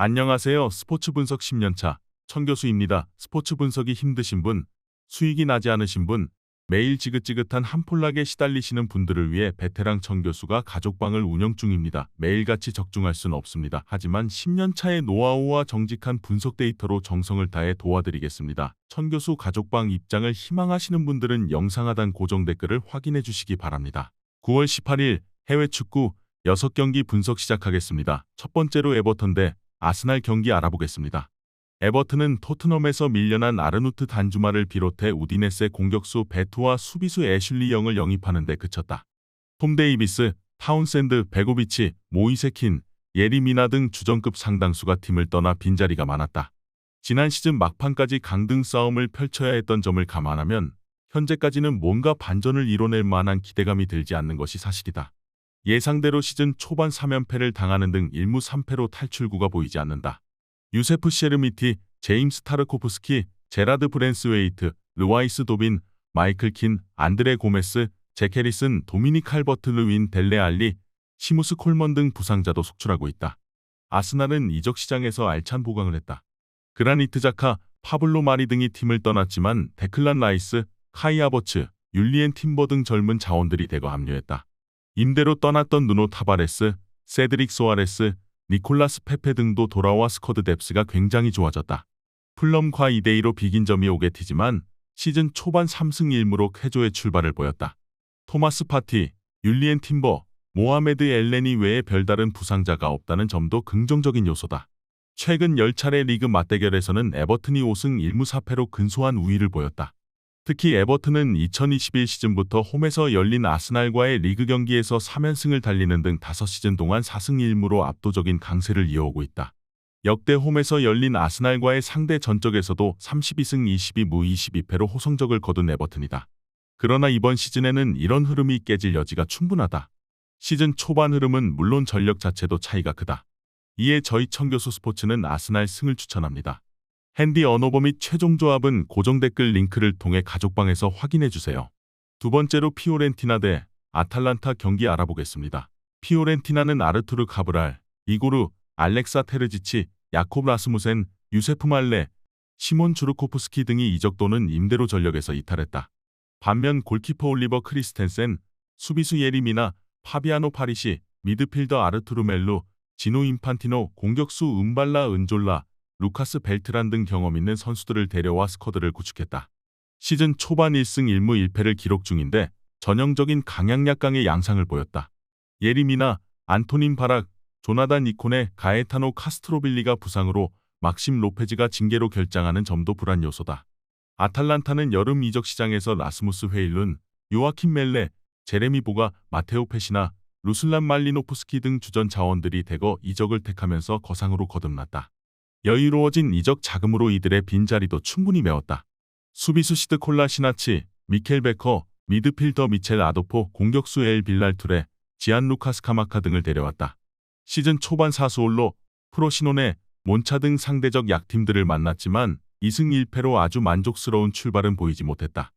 안녕하세요. 스포츠 분석 10년차 천교수입니다. 스포츠 분석이 힘드신 분, 수익이 나지 않으신 분, 매일 지긋지긋한 한폴락에 시달리시는 분들을 위해 베테랑 천교수가 가족방을 운영 중입니다. 매일같이 적중할 수는 없습니다. 하지만 10년차의 노하우와 정직한 분석 데이터로 정성을 다해 도와드리겠습니다. 천교수 가족방 입장을 희망하시는 분들은 영상 하단 고정 댓글을 확인해 주시기 바랍니다. 9월 18일 해외 축구 6경기 분석 시작하겠습니다. 첫 번째로 에버턴 대 아스날 경기 알아보겠습니다. 에버튼은 토트넘에서 밀려난 아르누트 단주마를 비롯해 우디네세 공격수 베투와 수비수 애슐리 영을 영입하는 데 그쳤다. 톰 데이비스, 타운샌드, 베고비치, 모이세킨, 예리미나 등 주전급 상당수가 팀을 떠나 빈자리가 많았다. 지난 시즌 막판까지 강등 싸움을 펼쳐야 했던 점을 감안하면 현재까지는 뭔가 반전을 이뤄낼 만한 기대감이 들지 않는 것이 사실이다. 예상대로 시즌 초반 3연패를 당하는 등 1무 3패로 탈출구가 보이지 않는다. 유세프 셰르미티, 제임스 타르코프스키, 제라드 브랜스웨이트, 르와이스 도빈, 마이클 킨, 안드레 고메스, 잭 해리슨, 도미닉 칼버트 르윈, 델레 알리, 시무스 콜먼 등 부상자도 속출하고 있다. 아스날은 이적 시장에서 알찬 보강을 했다. 그라니트 자카, 파블로 마리 등이 팀을 떠났지만 데클란 라이스, 카이 하버츠, 율리엔 팀버 등 젊은 자원들이 대거 합류했다. 임대로 떠났던 누노 타바레스, 세드릭 소아레스, 니콜라스 페페 등도 돌아와 스쿼드 뎁스가 굉장히 좋아졌다. 풀럼과 2대2로 비긴 점이 오게티지만 시즌 초반 3승 1무로 쾌조의 출발을 보였다. 토마스 파티, 율리엔 팀버, 모하메드 엘레니 외에 별다른 부상자가 없다는 점도 긍정적인 요소다. 최근 10차례 리그 맞대결에서는 에버튼이 5승 1무 4패로 근소한 우위를 보였다. 특히 에버튼은 2021 시즌부터 홈에서 열린 아스날과의 리그 경기에서 3연승을 달리는 등 5시즌 동안 4승 1무로 압도적인 강세를 이어오고 있다. 역대 홈에서 열린 아스날과의 상대 전적에서도 32승 22무 22패로 호성적을 거둔 에버튼이다. 그러나 이번 시즌에는 이런 흐름이 깨질 여지가 충분하다. 시즌 초반 흐름은 물론 전력 자체도 차이가 크다. 이에 저희 천교수 스포츠는 아스날 승을 추천합니다. 핸디 언오버 및 최종 조합은 고정 댓글 링크를 통해 가족방에서 확인해주세요. 두 번째로 피오렌티나 대 아탈란타 경기 알아보겠습니다. 피오렌티나는 아르투르 카브랄, 이고르, 알렉사 테르지치, 야콥 라스무센, 유세프 말레, 시몬 주르코프스키 등이 이적 또는 임대로 전력에서 이탈했다. 반면 골키퍼 올리버 크리스텐센, 수비수 예리미나, 파비아노 파리시, 미드필더 아르투르 멜루, 지노 인판티노, 공격수 은발라 은졸라, 루카스 벨트란 등 경험 있는 선수들을 데려와 스쿼드를 구축했다. 시즌 초반 1승 1무 1패를 기록 중인데 전형적인 강약약강의 양상을 보였다. 예리미나, 안토닌 바락, 조나단 이코네, 가에타노 카스트로빌리가 부상으로 막심 로페즈가 징계로 결장하는 점도 불안 요소다. 아탈란타는 여름 이적 시장에서 라스무스 헤일룬, 요아킴 멜레, 제레미 보가, 마테오 페시나, 루슬란 말리노프스키 등 주전 자원들이 대거 이적을 택하면서 거상으로 거듭났다. 여유로워진 이적 자금으로 이들의 빈자리도 충분히 메웠다. 수비수 시드 콜라 시나치, 미켈 베커, 미드필더 미첼 아도포, 공격수 엘 빌랄투레, 지안 루카스 카마카 등을 데려왔다. 시즌 초반 사수올로, 프로시노네, 몬차 등 상대적 약팀들을 만났지만 2승 1패로 아주 만족스러운 출발은 보이지 못했다.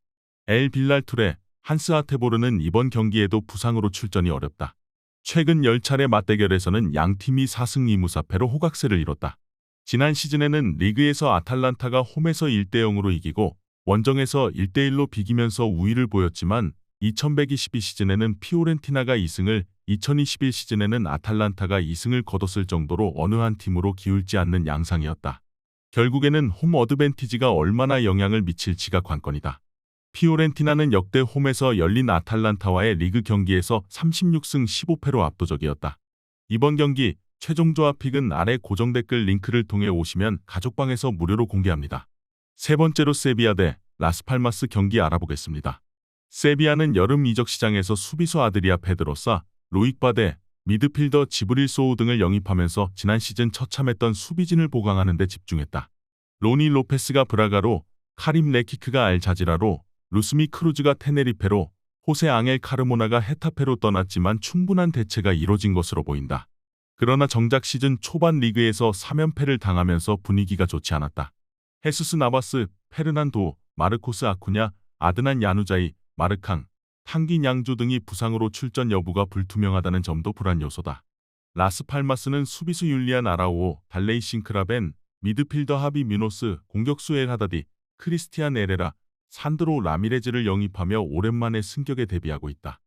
엘 빌랄투레, 한스 아테보르는 이번 경기에도 부상으로 출전이 어렵다. 최근 10차례 맞대결에서는 양팀이 4승 2무 4패로 호각세를 이뤘다. 지난 시즌에는 리그에서 아탈란타가 홈에서 1대0으로 이기고 원정에서 1대1로 비기면서 우위를 보였지만 2122 시즌에는 피오렌티나가 2승을, 2021 시즌에는 아탈란타가 2승을 거뒀을 정도로 어느 한 팀으로 기울지 않는 양상이었다. 결국에는 홈 어드밴티지가 얼마나 영향을 미칠지가 관건이다. 피오렌티나는 역대 홈에서 열린 아탈란타와의 리그 경기에서 36승 15패로 압도적이었다. 이번 경기 최종 조합 픽은 아래 고정 댓글 링크를 통해 오시면 가족방에서 무료로 공개합니다. 세 번째로 세비야 대 라스팔마스 경기 알아보겠습니다. 세비야는 여름 이적 시장에서 수비수 아드리아 페드로사, 로익 바데, 미드필더 지브릴 소우 등을 영입하면서 지난 시즌 처참했던 수비진을 보강하는 데 집중했다. 로니 로페스가 브라가로, 카림 레키크가 알 자지라로, 루스미 크루즈가 테네리페로, 호세 앙엘 카르모나가 헤타페로 떠났지만 충분한 대체가 이뤄진 것으로 보인다. 그러나 정작 시즌 초반 리그에서 3연패를 당하면서 분위기가 좋지 않았다. 헤수스 나바스, 페르난도, 마르코스 아쿠냐, 아드난 야누자이, 마르캉, 탕기 냥주 등이 부상으로 출전 여부가 불투명하다는 점도 불안 요소다. 라스팔마스는 수비수 율리안 아라우오, 달레이 싱크라벤, 미드필더 하비 뮤노스, 공격수 엘 하다디, 크리스티안 에레라, 산드로 라미레즈를 영입하며 오랜만에 승격에 데뷔하고 있다.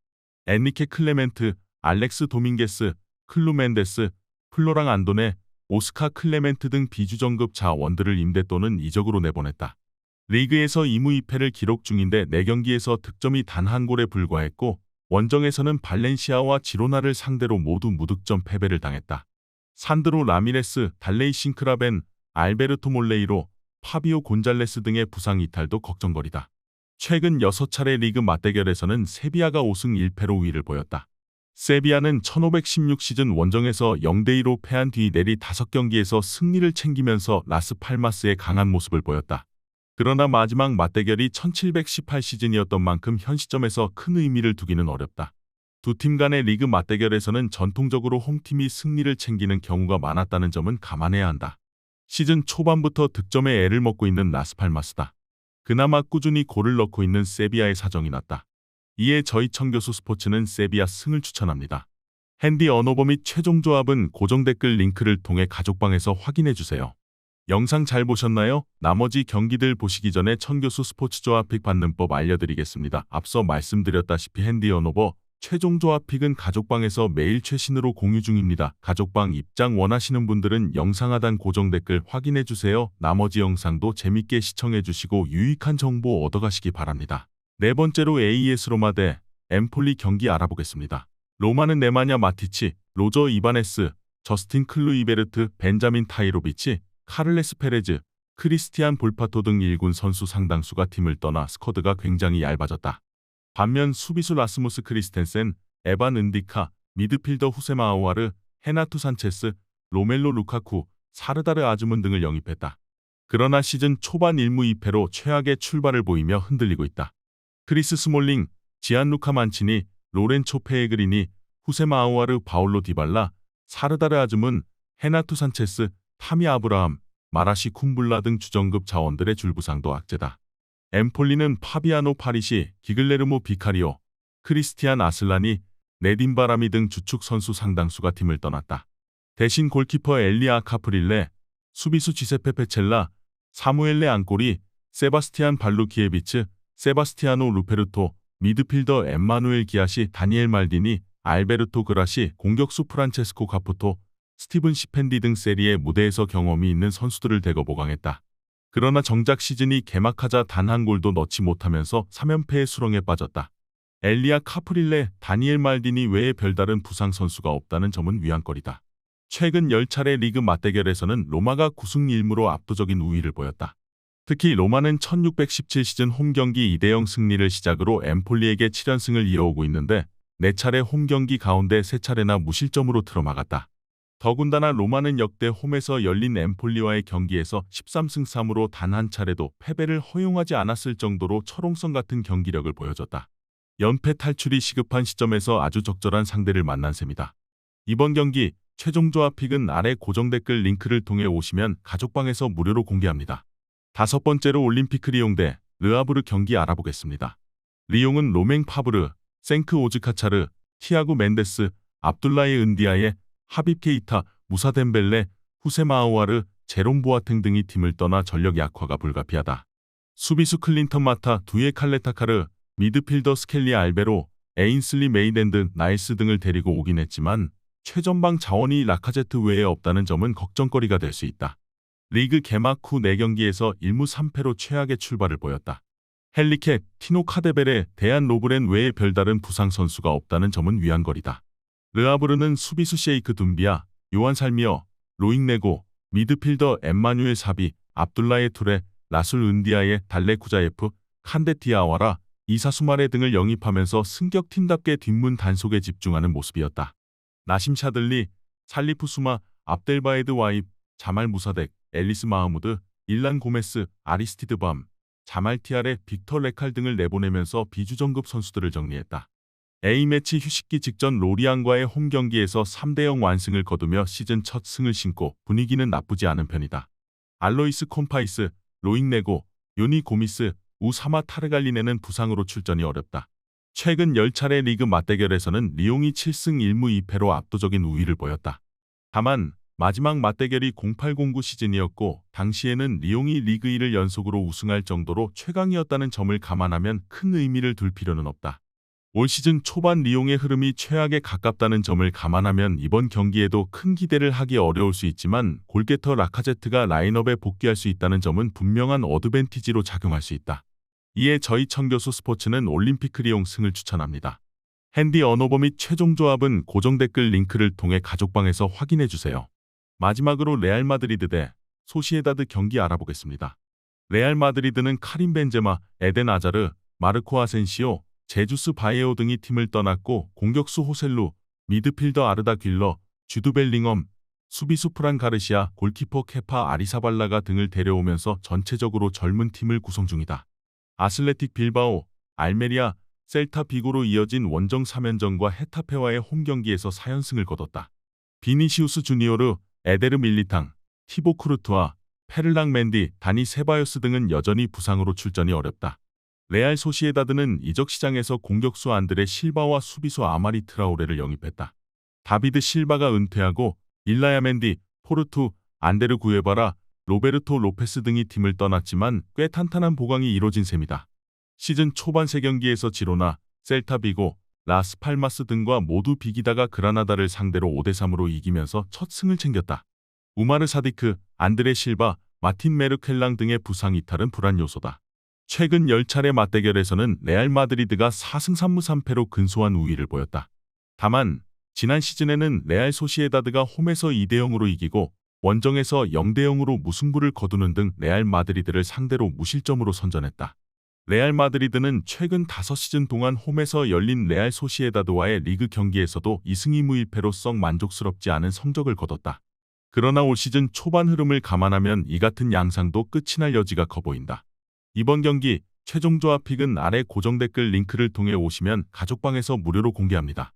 엔리케 클레멘트, 알렉스 도밍게스, 클루 멘데스, 플로랑 안도네, 오스카 클레멘트 등 비주전급 자원들을 임대 또는 이적으로 내보냈다. 리그에서 2무 2패를 기록 중인데 4경기에서 득점이 단 한 골에 불과했고 원정에서는 발렌시아와 지로나를 상대로 모두 무득점 패배를 당했다. 산드로 라미레스, 달레이 싱크라벤, 알베르토 몰레이로, 파비오 곤잘레스 등의 부상 이탈도 걱정거리다. 최근 6차례 리그 맞대결에서는 세비야가 5승 1패로 우위를 보였다. 세비야는 1516 시즌 원정에서 0대2로 패한 뒤 내리 5경기에서 승리를 챙기면서 라스팔마스의 강한 모습을 보였다. 그러나 마지막 맞대결이 1718 시즌이었던 만큼 현 시점에서 큰 의미를 두기는 어렵다. 두 팀 간의 리그 맞대결에서는 전통적으로 홈팀이 승리를 챙기는 경우가 많았다는 점은 감안해야 한다. 시즌 초반부터 득점에 애를 먹고 있는 라스팔마스다. 그나마 꾸준히 골을 넣고 있는 세비야의 사정이 낫다. 이에 저희 청교수 스포츠는 세비야 승을 추천합니다. 핸디 언어버 및 최종 조합은 고정 댓글 링크를 통해 가족방에서 확인해주세요. 영상 잘 보셨나요? 나머지 경기들 보시기 전에 청교수 스포츠 조합 픽 받는 법 알려드리겠습니다. 앞서 말씀드렸다시피 핸디 언어버 최종 조합 픽은 가족방에서 매일 최신으로 공유 중입니다. 가족방 입장 원하시는 분들은 영상 하단 고정 댓글 확인해주세요. 나머지 영상도 재밌게 시청해주시고 유익한 정보 얻어가시기 바랍니다. 네 번째로 AS 로마 대 엠폴리 경기 알아보겠습니다. 로마는 네마냐 마티치, 로저 이바네스, 저스틴 클루이베르트, 벤자민 타이로비치, 카를레스 페레즈, 크리스티안 볼파토 등 1군 선수 상당수가 팀을 떠나 스쿼드가 굉장히 얇아졌다. 반면 수비수 라스무스 크리스텐센, 에반 은디카, 미드필더 후세마 아우아르, 헤나투 산체스, 로멜로 루카쿠, 사르다르 아즈문 등을 영입했다. 그러나 시즌 초반 1무 2패로 최악의 출발을 보이며 흔들리고 있다. 크리스 스몰링, 지안루카 만치니, 로렌초 페에그리니, 후세마 아우아르, 바올로 디발라, 사르다르 아즈문, 헤나투 산체스, 타미 아브라함, 마라시 쿰블라 등 주전급 자원들의 줄부상도 악재다. 엠폴리는 파비아노 파리시, 기글레르모 비카리오, 크리스티안 아슬라니, 네딘 바라미 등 주축 선수 상당수가 팀을 떠났다. 대신 골키퍼 엘리아 카프릴레, 수비수 지세페 페첼라, 사무엘레 앙꼬리, 세바스티안 발루키에비츠, 세바스티아노 루페르토, 미드필더 엠마누엘 기아시, 다니엘 말디니, 알베르토 그라시, 공격수 프란체스코 카푸토, 스티븐 시펜디 등 세리에 무대에서 경험이 있는 선수들을 대거 보강했다. 그러나 정작 시즌이 개막하자 단 한 골도 넣지 못하면서 3연패의 수렁에 빠졌다. 엘리아 카프릴레, 다니엘 말디니 외에 별다른 부상 선수가 없다는 점은 위안거리다. 최근 10차례 리그 맞대결에서는 로마가 9승 1무로 압도적인 우위를 보였다. 특히 로마는 1617 시즌 홈경기 2대0 승리를 시작으로 엠폴리에게 7연승을 이어오고 있는데 4차례 홈경기 가운데 3차례나 무실점으로 틀어막았다. 더군다나 로마는 역대 홈에서 열린 엠폴리와의 경기에서 13승 3무로 단 한 차례도 패배를 허용하지 않았을 정도로 철옹성 같은 경기력을 보여줬다. 연패 탈출이 시급한 시점에서 아주 적절한 상대를 만난 셈이다. 이번 경기 최종 조합 픽은 아래 고정 댓글 링크를 통해 오시면 가족방에서 무료로 공개합니다. 다섯 번째로 올림피크 리옹 대 르아브르 경기 알아보겠습니다. 리옹은 로맹 파브르, 생크 오즈카차르, 티아구 멘데스, 압둘라이 은디아예, 하빕 케이타, 무사 덴벨레, 후세마 아우아르, 제롬 보아탱 등이 팀을 떠나 전력 약화가 불가피하다. 수비수 클린턴 마타, 두에 칼레타카르, 미드필더 스켈리 알베로, 에인슬리 메이덴드, 나일스 등을 데리고 오긴 했지만 최전방 자원이 라카제트 외에 없다는 점은 걱정거리가 될 수 있다. 리그 개막 후 4경기에서 1무 3패로 최악의 출발을 보였다. 헬리케, 티노 카데벨에 대한 로브렌 외에 별다른 부상 선수가 없다는 점은 위안거리다. 르아브르는 수비수 셰이크 둠비아, 요한 살미어, 로잉네고, 미드필더 엠마뉴엘 사비, 압둘라에 투레, 라술 은디아의 달레 쿠자예프, 칸데 디아와라, 이사수마레 등을 영입하면서 승격팀답게 뒷문 단속에 집중하는 모습이었다. 나심 샤들리, 살리프 수마, 압델바에드 와입, 자말 무사덱, 앨리스 마흐무드, 일란 고메스, 아리스티드 밤, 자말 티아레, 빅터 레칼 등을 내보내면서 비주전급 선수들을 정리했다. A매치 휴식기 직전 로리앙과의 홈경기에서 3대0 완승을 거두며 시즌 첫 승을 신고 분위기는 나쁘지 않은 편이다. 알로이스 콤파이스, 로잉네고, 요니 고미스, 우사마 타르갈리네는 부상으로 출전이 어렵다. 최근 10차례 리그 맞대결에서는 리옹이 7승 1무 2패로 압도적인 우위를 보였다. 다만 마지막 맞대결이 0809 시즌이었고 당시에는 리옹이 리그 1을 연속으로 우승할 정도로 최강이었다는 점을 감안하면 큰 의미를 둘 필요는 없다. 올 시즌 초반 리옹의 흐름이 최악에 가깝다는 점을 감안하면 이번 경기에도 큰 기대를 하기 어려울 수 있지만 골게터 라카제트가 라인업에 복귀할 수 있다는 점은 분명한 어드밴티지로 작용할 수 있다. 이에 저희 청교수 스포츠는 올림픽 리옹 승을 추천합니다. 핸디 언어버 및 최종 조합은 고정 댓글 링크를 통해 가족방에서 확인해주세요. 마지막으로 레알 마드리드 대 소시에다드 경기 알아보겠습니다. 레알 마드리드는 카림 벤제마, 에덴 아자르, 마르코 아센시오, 제주스 바이에오 등이 팀을 떠났고 공격수 호셀루, 미드필더 아르다 귤러, 주드 벨링엄, 수비수 프란 가르시아, 골키퍼 케파 아리사발라가 등을 데려오면서 전체적으로 젊은 팀을 구성 중이다. 아슬레틱 빌바오, 알메리아, 셀타 비고로 이어진 원정 3연전과 헤타페와의 홈경기에서 4연승을 거뒀다. 비니시우스 주니오르, 에데르 밀리탕, 티보 크루트와 페를랑 맨디, 다니 세바요스 등은 여전히 부상으로 출전이 어렵다. 레알 소시에다드는 이적 시장에서 공격수 안드레 실바와 수비수 아마리 트라오레를 영입했다. 다비드 실바가 은퇴하고 일라야 맨디, 포르투, 안데르 구에바라, 로베르토 로페스 등이 팀을 떠났지만 꽤 탄탄한 보강이 이뤄진 셈이다. 시즌 초반 3경기에서 지로나, 셀타 비고, 라스팔마스 등과 모두 비기다가 그라나다를 상대로 5대3으로 이기면서 첫 승을 챙겼다. 우마르 사디크, 안드레 실바, 마틴 메르켈랑 등의 부상 이탈은 불안 요소다. 최근 10차례 맞대결에서는 레알 마드리드가 4승 3무 3패로 근소한 우위를 보였다. 다만 지난 시즌에는 레알 소시에다드가 홈에서 2대0으로 이기고 원정에서 0대0으로 무승부를 거두는 등 레알 마드리드를 상대로 무실점으로 선전했다. 레알 마드리드는 최근 5시즌 동안 홈에서 열린 레알 소시에다드와의 리그 경기에서도 2승 2무 1패로 썩 만족스럽지 않은 성적을 거뒀다. 그러나 올 시즌 초반 흐름을 감안하면 이 같은 양상도 끝이 날 여지가 커 보인다. 이번 경기 최종 조합 픽은 아래 고정 댓글 링크를 통해 오시면 가족방에서 무료로 공개합니다.